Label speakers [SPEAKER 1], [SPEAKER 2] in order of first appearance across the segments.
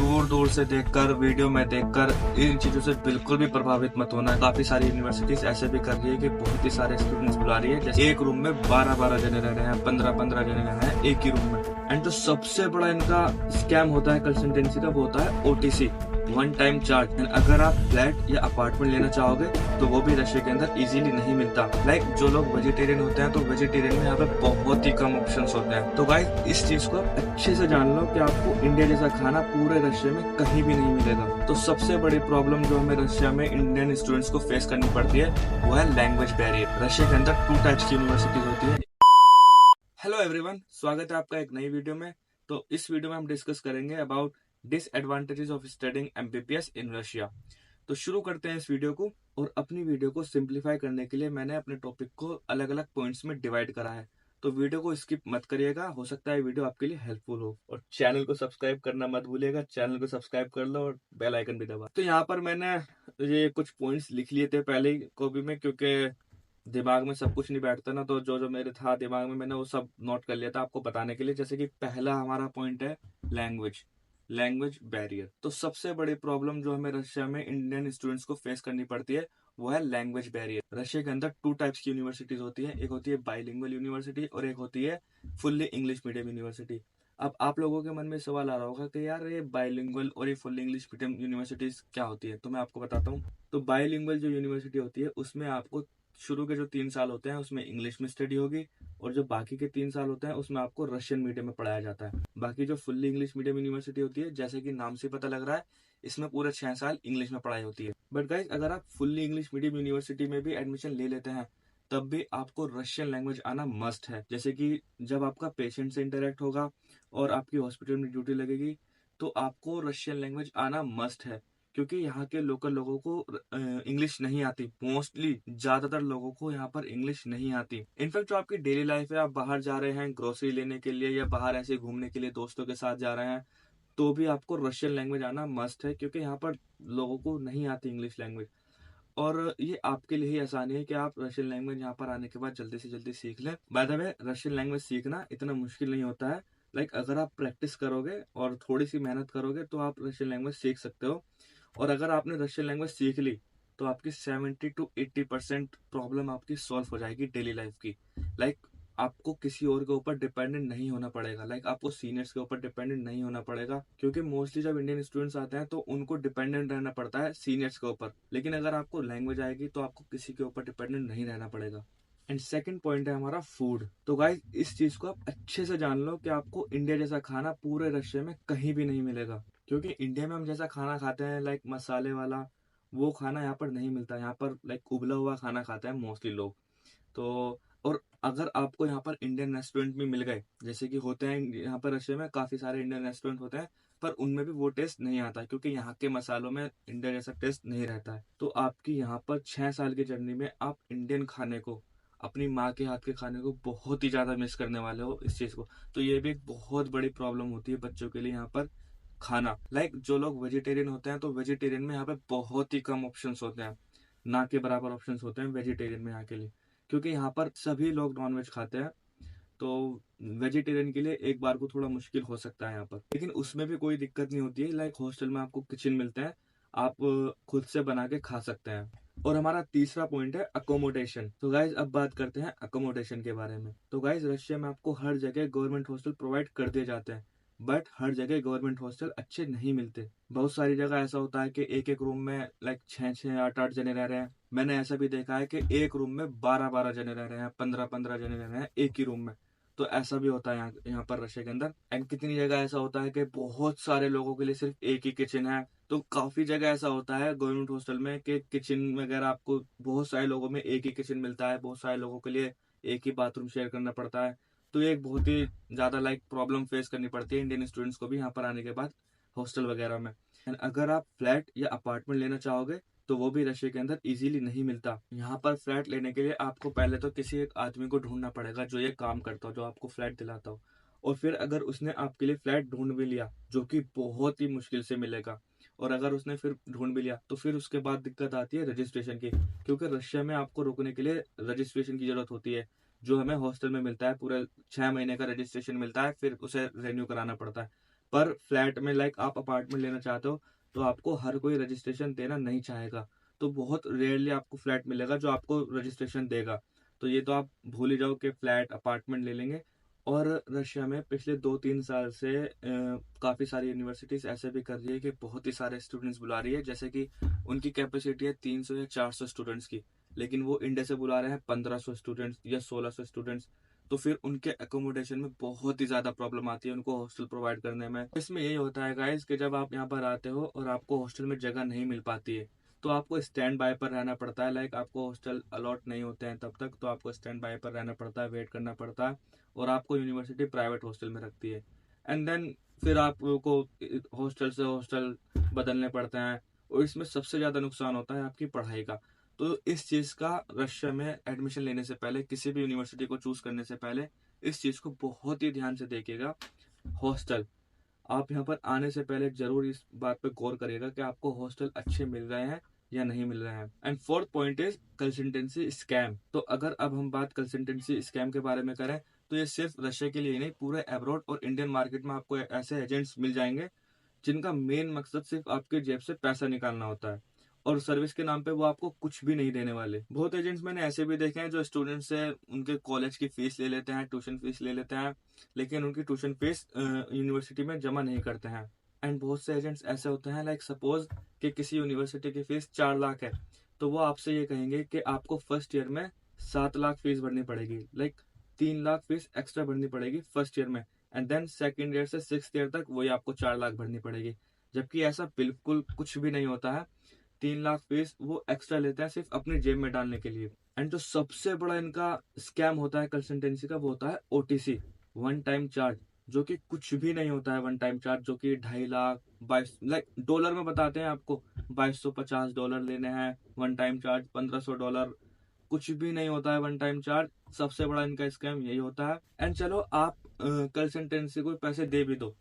[SPEAKER 1] दूर दूर से देखकर वीडियो में देखकर इन चीजों से बिल्कुल भी प्रभावित मत होना। काफी सारी यूनिवर्सिटीज ऐसे भी कर रही है कि बहुत ही सारे स्टूडेंट्स बुला रही है, जैसे एक रूम में 12-12 जने रह रहे हैं, 15-15 जने रह रहे हैं एक ही रूम में। एंड जो सबसे बड़ा इनका स्कैम होता है कंसल्टेंसी का, वो होता है ओटीसी, वन टाइम चार्ज। अगर आप फ्लैट या अपार्टमेंट लेना चाहोगे तो वो भी रशिया के अंदर इजीली नहीं मिलता। लाइक जो लोग वेजिटेरियन होते हैं तो वेजिटेरियन में यहाँ पे बहुत ही कम ऑप्शंस होते हैं। तो गाइस इस चीज को आप अच्छे से जान लो कि आपको इंडिया जैसा खाना पूरे रशिया में कहीं भी नहीं मिलेगा। तो सबसे बड़ी प्रॉब्लम जो हमें रशिया में इंडियन स्टूडेंट्स को फेस करनी पड़ती है वो है लैंग्वेज बैरियर। रशिया के अंदर 2 टाइप्स की यूनिवर्सिटीज होती है। हेलो एवरीवन, स्वागत है आपका एक नई वीडियो में। तो इस वीडियो में हम डिस्कस करेंगे about disadvantages of studying MBBS in Russia. तो शुरू करते हैं इस वीडियो को। और अपनी वीडियो को सिंप्लीफाई करने के लिए मैंने अपने टॉपिक को अलग अलग पॉइंट्स में डिवाइड करा है। तो वीडियो को स्किप मत करिएगा, हो सकता है वीडियो आपके लिए हेल्पफुल हो। और चैनल को सब्सक्राइब करना मत भूलिएगा, चैनल को सब्सक्राइब कर लो और बेल आइकन भी दबा। तो यहाँ पर मैंने ये कुछ पॉइंट्स लिख लिए थे पहले ही कॉपी में, क्योंकि दिमाग में सब कुछ नहीं बैठता ना, तो जो जो मेरे था दिमाग में मैंने वो सब नोट कर लिया था आपको बताने के लिए। जैसे कि पहला हमारा पॉइंट है लैंग्वेज बैरियर। तो सबसे बड़ी प्रॉब्लम जो हमें रशिया में इंडियन स्टूडेंट्स को फेस करनी पड़ती है वो है लैंग्वेज बैरियर। रशिया के अंदर 2 टाइप्स की यूनिवर्सिटीज होती है, एक होती है बाइलिंगुअल यूनिवर्सिटी और एक होती है फुल्ली इंग्लिश मीडियम यूनिवर्सिटी। अब आप लोगों के मन में सवाल आ रहा होगा कि यार ये बाइलिंगुअल और ये फुल्ली इंग्लिश मीडियम यूनिवर्सिटीज क्या होती है, तो मैं आपको बताता हूँ। तो बाइलिंगुअल जो यूनिवर्सिटी होती है उसमें आपको शुरू के जो 3 साल होते हैं उसमें इंग्लिश में स्टडी होगी, और जो बाकी के 3 साल होते हैं उसमें आपको रशियन मीडियम में पढ़ाया जाता है। बाकी जो फुल्ली इंग्लिश मीडियम यूनिवर्सिटी होती है, जैसे कि नाम से पता लग रहा है, इसमें पूरे 6 साल इंग्लिश में पढ़ाई होती है। बट गाइज अगर आप फुल्ली इंग्लिश मीडियम यूनिवर्सिटी में भी एडमिशन ले लेते हैं तब भी आपको रशियन लैंग्वेज आना मस्ट है। जैसे कि जब आपका पेशेंट से इंटरेक्ट होगा और आपकी हॉस्पिटल में ड्यूटी लगेगी तो आपको रशियन लैंग्वेज आना मस्ट है, क्योंकि यहाँ के लोकल लोगों को इंग्लिश नहीं आती। मोस्टली ज्यादातर लोगों को यहाँ पर इंग्लिश नहीं आती। इनफैक्ट जो आपकी डेली लाइफ है, आप बाहर जा रहे हैं ग्रोसरी लेने के लिए या बाहर ऐसे घूमने के लिए दोस्तों के साथ जा रहे हैं, तो भी आपको रशियन लैंग्वेज आना मस्ट है, क्योंकि यहाँ पर लोगों को नहीं आती इंग्लिश लैंग्वेज। और ये आपके लिए ही आसानी है कि आप रशियन लैंग्वेज यहाँ पर आने के बाद जल्दी से जल्दी सीख लें। By the way Russian language सीखना इतना मुश्किल नहीं होता है। लाइक अगर आप प्रैक्टिस करोगे और थोड़ी सी मेहनत करोगे तो आप रशियन लैंग्वेज सीख सकते हो। और अगर आपने रशियन लैंग्वेज सीख ली तो आपकी 70 to 80% प्रॉब्लम आपकी सॉल्व हो जाएगी डेली लाइफ की। लाइक आपको किसी और के ऊपर डिपेंडेंट नहीं होना पड़ेगा, लाइक आपको सीनियर्स के ऊपर डिपेंडेंट नहीं होना पड़ेगा, क्योंकि मोस्टली जब इंडियन स्टूडेंट्स आते हैं तो उनको डिपेंडेंट रहना पड़ता है सीनियर्स के ऊपर। लेकिन अगर आपको लैंग्वेज आएगी तो आपको किसी के ऊपर डिपेंडेंट नहीं रहना पड़ेगा। एंड सेकंड पॉइंट है हमारा फूड। तो गाइस इस चीज को आप अच्छे से जान लो कि आपको इंडिया जैसा खाना पूरे रशिया में कहीं भी नहीं मिलेगा। क्योंकि इंडिया में हम जैसा खाना खाते हैं लाइक मसाले वाला, वो खाना यहाँ पर नहीं मिलता। यहाँ पर लाइक उबला हुआ खाना खाते हैं मोस्टली लोग। तो और अगर आपको यहाँ पर इंडियन रेस्टोरेंट भी मिल गए, जैसे कि होते हैं यहाँ पर रशिया में काफी सारे इंडियन रेस्टोरेंट होते हैं, पर उनमें भी वो टेस्ट नहीं आता, क्योंकि यहाँ के मसालों में इंडिया जैसा टेस्ट नहीं रहता है। तो आपकी यहाँ पर 6 साल की जर्नी में आप इंडियन खाने को, अपनी माँ के हाथ के खाने को बहुत ही ज्यादा मिस करने वाले हो इस चीज को। तो ये भी एक बहुत बड़ी प्रॉब्लम होती है बच्चों के लिए यहाँ पर खाना। लाइक जो लोग वेजिटेरियन होते हैं तो वेजिटेरियन में यहाँ पे बहुत ही कम ऑप्शंस होते हैं, ना के बराबर ऑप्शंस होते हैं वेजिटेरियन में यहाँ के लिए, क्योंकि यहाँ पर सभी लोग नॉनवेज खाते हैं। तो वेजिटेरियन के लिए एक बार को थोड़ा मुश्किल हो सकता है यहाँ पर, लेकिन उसमें भी कोई दिक्कत नहीं होती है। लाइक हॉस्टल में आपको किचन मिलते हैं, आप खुद से बना के खा सकते हैं। और हमारा तीसरा पॉइंट है अकोमोडेशन। तो गाइज अब बात करते हैं अकोमोडेशन के बारे में। तो गाइज रशिया में आपको हर जगह गवर्नमेंट हॉस्टल प्रोवाइड कर दिए जाते हैं, बट हर जगह गवर्नमेंट हॉस्टल अच्छे नहीं मिलते। बहुत सारी जगह ऐसा होता है कि एक एक रूम में लाइक 6-6 8-8 जने रह रहे हैं। मैंने ऐसा भी देखा है कि एक रूम में 12-12 जने रह रहे हैं, 15-15 जने रह रहे हैं एक ही रूम में। तो ऐसा भी होता है यहाँ पर रशिया के अंदर। एंड कितनी जगह ऐसा होता है कि बहुत सारे लोगों के लिए सिर्फ एक ही किचन है। तो काफी जगह ऐसा होता है गवर्नमेंट हॉस्टल में कि किचन वगैरह आपको बहुत सारे लोगों में एक ही किचन मिलता है, बहुत सारे लोगों के लिए एक ही बाथरूम शेयर करना पड़ता है। तो ये एक बहुत ही ज्यादा लाइक प्रॉब्लम फेस करनी पड़ती है इंडियन स्टूडेंट्स को भी यहाँ पर आने के बाद हॉस्टल वगैरह में। एंड अगर आप फ्लैट या अपार्टमेंट लेना चाहोगे तो वो भी रशिया के अंदर इजीली नहीं मिलता। यहाँ पर फ्लैट लेने के लिए आपको पहले तो किसी एक आदमी को ढूंढना पड़ेगा जो ये काम करता हो, जो आपको फ्लैट दिलाता हो। और फिर अगर उसने आपके लिए फ्लैट ढूंढ भी लिया, जो कि बहुत ही मुश्किल से मिलेगा, और अगर उसने फिर ढूंढ भी लिया तो फिर उसके बाद दिक्कत आती है रजिस्ट्रेशन की, क्योंकि रशिया में आपको रुकने के लिए रजिस्ट्रेशन की जरूरत होती है, जो हमें हॉस्टल में मिलता है। पूरे 6 महीने का रजिस्ट्रेशन मिलता है, फिर उसे रेन्यू कराना पड़ता है। पर फ्लैट में लाइक आप अपार्टमेंट लेना चाहते हो तो आपको हर कोई रजिस्ट्रेशन देना नहीं चाहेगा। तो बहुत रेयरली आपको फ्लैट मिलेगा जो आपको रजिस्ट्रेशन देगा। तो ये तो आप भूल ही जाओ कि फ्लैट अपार्टमेंट ले लेंगे। और रशिया में पिछले 2-3 साल से काफ़ी सारी यूनिवर्सिटीज़ ऐसे भी कर रही है कि बहुत ही सारे स्टूडेंट्स बुला रही है। जैसे कि उनकी कैपेसिटी है 300 या 400 स्टूडेंट्स की, लेकिन वो इंडिया से बुला रहे हैं 1500 स्टूडेंट्स या 1600 स्टूडेंट्स। तो फिर उनके एकोमोडेशन में बहुत ही ज़्यादा प्रॉब्लम आती है उनको हॉस्टल प्रोवाइड करने में। इसमें यही होता है गाइस कि जब आप यहाँ पर आते हो और आपको हॉस्टल में जगह नहीं मिल पाती है तो आपको स्टैंड बाय पर रहना पड़ता है। लाइक आपको हॉस्टल अलॉट नहीं होते हैं तब तक, तो आपको स्टैंड बाय पर रहना पड़ता है, वेट करना पड़ता है। और आपको यूनिवर्सिटी प्राइवेट हॉस्टल में रखती है। एंड देन फिर आपको हॉस्टल से हॉस्टल बदलने पड़ते हैं। और इसमें सबसे ज़्यादा नुकसान होता है आपकी पढ़ाई का। तो इस चीज़ का रशिया में एडमिशन लेने से पहले, किसी भी यूनिवर्सिटी को चूज करने से पहले इस चीज़ को बहुत ही ध्यान से देखिएगा। हॉस्टल, आप यहाँ पर आने से पहले जरूर इस बात पे गौर करिएगा कि आपको हॉस्टल अच्छे मिल रहे हैं या नहीं मिल रहे हैं। And fourth point is consultancy scam. तो अगर अब हम बात कंसल्टेंसी स्कैम के बारे में करें तो ये सिर्फ रशिया के लिए नहीं, पूरे अब्रॉड और इंडियन मार्केट में आपको ऐसे एजेंट्स मिल जाएंगे जिनका मेन मकसद सिर्फ आपके जेब से पैसा निकालना होता है और सर्विस के नाम पे वो आपको कुछ भी नहीं देने वाले। बहुत एजेंट्स मैंने ऐसे भी देखे हैं जो स्टूडेंट से उनके कॉलेज की फीस ले लेते हैं, ट्यूशन फीस ले लेते हैं, लेकिन उनकी ट्यूशन फीस यूनिवर्सिटी में जमा नहीं करते हैं। एंड बहुत से एजेंट्स ऐसे होते हैं, लाइक सपोज कि किसी यूनिवर्सिटी की फीस 4 लाख है तो वो आपसे ये कहेंगे कि आपको फर्स्ट ईयर में 7 लाख फीस भरनी पड़ेगी। लाइक 3 लाख फीस एक्स्ट्रा भरनी पड़ेगी फर्स्ट ईयर में। एंड देन सेकेंड ईयर से 6th ईयर तक वही आपको 4 लाख भरनी पड़ेगी। जबकि ऐसा बिल्कुल कुछ भी नहीं होता है। 3 लाख फीस वो एक्स्ट्रा लेते हैं सिर्फ अपनी जेब में डालने के लिए। एंड जो सबसे बड़ा इनका स्कैम होता है कंसल्टेंसी का, वो होता है ओटीसी, वन टाइम चार्ज, जो कि कुछ भी नहीं होता है। वन टाइम चार्ज जो कि 2.5 लाख 22 लाइक डॉलर में बताते हैं आपको, $2250 लेने हैं वन टाइम चार्ज, $1500, कुछ भी नहीं होता है वन टाइम चार्ज। सबसे बड़ा इनका स्कैम यही होता है। एंड चलो आप कंसल्टेंसी को पैसे दे भी दो,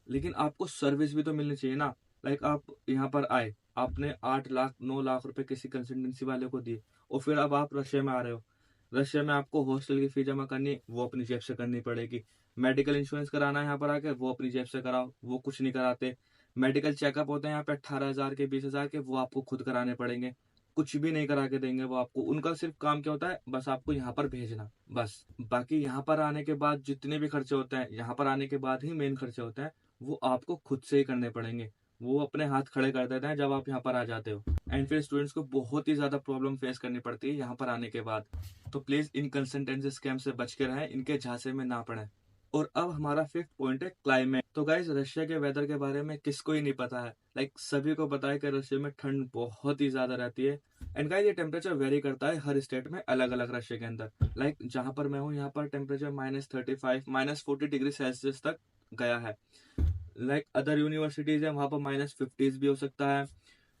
[SPEAKER 1] लेकिन आपको सर्विस भी तो मिलनी चाहिए ना। लाइक आप यहाँ पर आए, आपने 8 लाख 9 लाख रुपए किसी कंसल्टेंसी वाले को दिए और फिर अब आप रशिया में आ रहे हो। रशिया में आपको हॉस्टल की फी जमा करनी, वो अपनी जेब से करनी पड़ेगी। मेडिकल इंश्योरेंस कराना है यहाँ पर आके, वो अपनी जेब से कराओ, वो कुछ नहीं कराते। मेडिकल चेकअप होते हैं यहाँ पे 18,000 के 20,000 के, वो आपको खुद कराने पड़ेंगे। कुछ भी नहीं करा के देंगे वो आपको। उनका सिर्फ काम क्या होता है, बस आपको यहाँ पर भेजना, बस। बाकी यहाँ पर आने के बाद जितने भी खर्चे होते हैं, यहाँ पर आने के बाद ही मेन खर्चे होते हैं, वो आपको खुद से ही करने पड़ेंगे। वो अपने हाथ खड़े कर देते हैं जब आप यहाँ पर आ जाते हो। एंड फिर स्टूडेंट्स को बहुत ही ज्यादा प्रॉब्लम फेस करनी पड़ती है यहाँ पर आने के बाद। तो प्लीज इन कंसल्टेंसी स्कैम से बच के रहें, इनके झांसे में ना पड़े। और अब हमारा फिफ्थ पॉइंट है क्लाइमेट। तो गाइस रशिया के वेदर के बारे में किसको ही नहीं पता है। लाइक सभी को पता है कि रशिया में ठंड बहुत ही ज्यादा रहती है। एंड गाइस ये टेम्परेचर वेरी करता है हर स्टेट में अलग अलग रशिया के अंदर। लाइक जहां पर मैं हूँ यहाँ पर टेम्परेचर -35 -40 डिग्री सेल्सियस तक गया है। लाइक अदर यूनिवर्सिटीज है वहां पर -50s भी हो सकता है।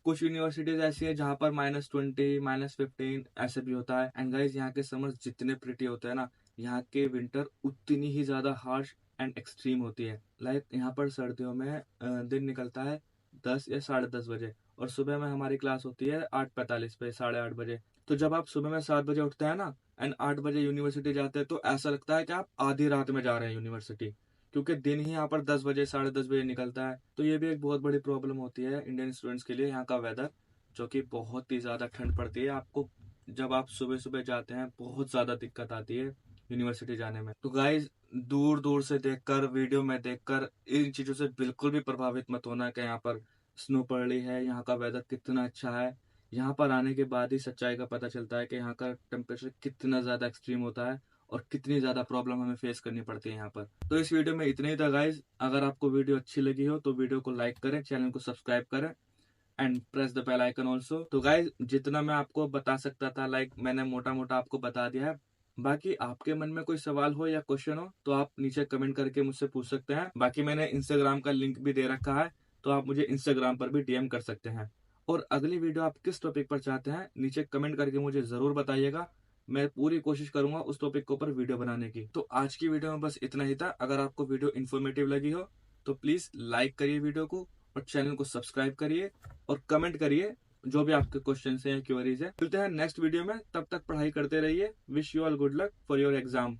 [SPEAKER 1] कुछ यूनिवर्सिटीज ऐसी है जहां पर -20 -15 ऐसे भी होता है। एंड गाइस यहाँ के समर्स जितने प्रिटी होते हैं ना, यहाँ के विंटर उतनी ही ज्यादा हार्श एंड एक्सट्रीम होती है। लाइक यहाँ पर सर्दियों में दिन निकलता है 10 या 10:30 बजे और सुबह में हमारी क्लास होती है 8:45 पे, 8:30 बजे। तो जब आप सुबह में 7 बजे उठते हैं ना एंड 8 बजे यूनिवर्सिटी जाते हैं तो ऐसा लगता है कि आप आधी रात में जा रहे हैं यूनिवर्सिटी, क्योंकि दिन ही यहाँ पर 10 बजे 10:30 बजे निकलता है। तो ये भी एक बहुत बड़ी प्रॉब्लम होती है इंडियन स्टूडेंट्स के लिए, यहाँ का वेदर, जो कि बहुत ही ज्यादा ठंड पड़ती है आपको। जब आप सुबह सुबह जाते हैं बहुत ज्यादा दिक्कत आती है यूनिवर्सिटी जाने में। तो गाइज दूर दूर से देखकर, वीडियो में देखकर इन चीजों से बिल्कुल भी प्रभावित मत होना कि यहाँ पर स्नो पड़ रही है, यहाँ का वेदर कितना अच्छा है। यहाँ पर आने के बाद ही सच्चाई का पता चलता है कि यहाँ का टेम्परेचर कितना ज्यादा एक्सट्रीम होता है और कितनी ज्यादा प्रॉब्लम हमें फेस करनी पड़ती है यहाँ पर। तो इस वीडियो में इतना ही था गाइज। अगर आपको वीडियो अच्छी लगी हो तो वीडियो को लाइक करें, चैनल को सब्सक्राइब करें and press the bell icon also. तो गाइज जितना मैं आपको बता सकता था, लाइक मैंने मोटा मोटा आपको बता दिया है। बाकी आपके मन में कोई सवाल हो या क्वेश्चन हो तो आप नीचे कमेंट करके मुझसे पूछ सकते हैं। बाकी मैंने इंस्टाग्राम का लिंक भी दे रखा है, तो आप मुझे इंस्टाग्राम पर भी डीएम कर सकते हैं। और अगली वीडियो आप किस टॉपिक पर चाहते हैं नीचे कमेंट करके मुझे जरूर बताइएगा। मैं पूरी कोशिश करूंगा उस टॉपिक के ऊपर वीडियो बनाने की। तो आज की वीडियो में बस इतना ही था। अगर आपको वीडियो इन्फॉर्मेटिव लगी हो तो प्लीज लाइक करिए वीडियो को और चैनल को सब्सक्राइब करिए और कमेंट करिए जो भी आपके क्वेश्चन है या क्वेरीज है। मिलते हैं नेक्स्ट वीडियो में, तब तक पढ़ाई करते रहिए। Wish you all good luck for your exam.